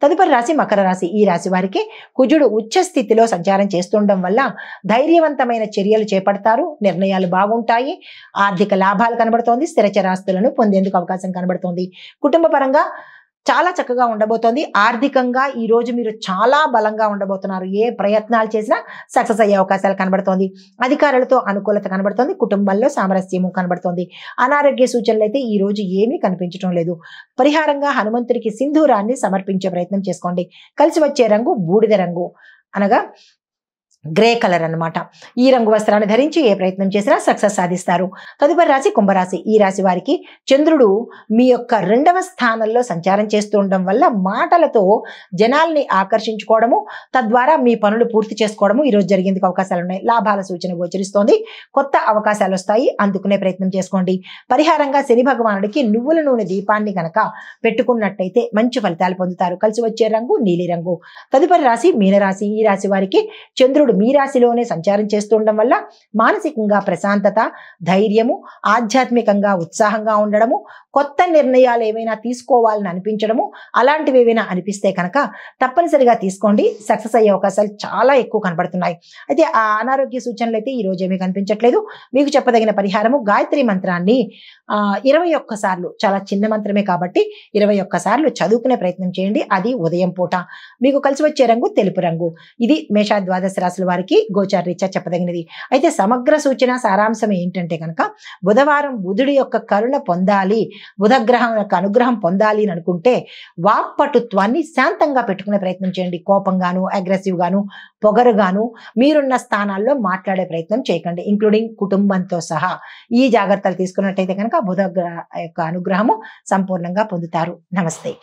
తదుపరి రాశి మకర రాశి. ఈ రాశి వారికి కుజుడు ఉచ్చ స్థితిలో సంచారం చేస్తుండడం వల్ల ధైర్యవంతమైన చర్యలు చేపడతారు, నిర్ణయాలు బాగుంటాయి, ఆర్థిక లాభాలు కనబడుతోంది, స్థిరచరాస్తులను పొందేందుకు అవకాశం కనబడుతోంది. కుటుంబ పరంగా చాలా చక్కగా ఉండబోతోంది. ఆర్థికంగా ఈ రోజు మీరు చాలా బలంగా ఉండబోతున్నారు. ఏ ప్రయత్నాలు చేసినా సక్సెస్ అయ్యే అవకాశాలు కనబడుతోంది. అధికారులతో అనుకూలత కనబడుతోంది. కుటుంబంలో సామరస్యము కనబడుతోంది. అనారోగ్య సూచనలు అయితే ఈ రోజు ఏమీ కనిపించడం లేదు. పరిహారంగా హనుమంతుడికి సింధూరాన్ని సమర్పించే ప్రయత్నం చేసుకోండి. కలిసి వచ్చే రంగు బూడిద రంగు, అనగా గ్రే కలర్ అన్నమాట. ఈ రంగు వస్త్రాన్ని ధరించి ఏ ప్రయత్నం చేసినా సక్సెస్ సాధిస్తారు. తదుపరి రాశి కుంభరాశి. ఈ రాశి వారికి చంద్రుడు మీ యొక్క 2వ స్థానంలో సంచారం చేస్తూ ఉండడం వల్ల మాటలతో జనాల్ని ఆకర్షించుకోవడము, తద్వారా మీ పనులు పూర్తి చేసుకోవడము ఈ రోజు జరిగేందుకు అవకాశాలు ఉన్నాయి. లాభాల సూచన గోచరిస్తోంది. కొత్త అవకాశాలు వస్తాయి, అందుకునే ప్రయత్నం చేసుకోండి. పరిహారంగా శని భగవానుడికి నువ్వుల నూనె దీపాన్ని కనుక పెట్టుకున్నట్టయితే మంచి ఫలితాలు పొందుతారు. కలిసి వచ్చే రంగు నీలి రంగు. తదుపరి రాశి మీనరాశి. ఈ రాశి వారికి చంద్రుడు మీ రాశిలోనే సంచారం చేస్తుండడం వల్ల మానసికంగా ప్రశాంతత, ధైర్యము, ఆధ్యాత్మికంగా ఉత్సాహంగా ఉండడము, కొత్త నిర్ణయాలు ఏమైనా తీసుకోవాలని అనిపించడము, అలాంటివి ఏమైనా అనిపిస్తే కనుక తప్పనిసరిగా తీసుకోండి. సక్సెస్ అయ్యే అవకాశాలు చాలా ఎక్కువ కనబడుతున్నాయి. అయితే ఆ అనారోగ్య సూచనలు అయితే ఈ రోజు ఏమీ కనిపించట్లేదు. మీకు చెప్పదగిన పరిహారము గాయత్రి మంత్రాన్ని 21 సార్లు, చాలా చిన్న మంత్రమే కాబట్టి 21 సార్లు చదువుకునే ప్రయత్నం చేయండి. అది ఉదయం పూట. మీకు కలిసి వచ్చే రంగు తెలుపు రంగు. ఇది మేష ద్వాదశ రాశుల వారికి గోచార రీత్యా చెప్పదగినది. అయితే సమగ్ర సూచన సారాంశం ఏంటంటే కనుక బుధవారం బుధుడి యొక్క కరుణ పొందాలి, బుధగ్రహం యొక్క అనుగ్రహం పొందాలి అని అనుకుంటే వాక్పటుత్వాన్ని శాంతంగా పెట్టుకునే ప్రయత్నం చేయండి. కోపంగాను, అగ్రెసివ్ గాను, పొగరుగాను మీరున్న స్థానాల్లో మాట్లాడే ప్రయత్నం చేయకండి, ఇంక్లూడింగ్ కుటుంబంతో సహా. ఈ జాగ్రత్తలు తీసుకున్నట్టయితే కనుక బుధ యొక్క అనుగ్రహము సంపూర్ణంగా పొందుతారు. నమస్తే.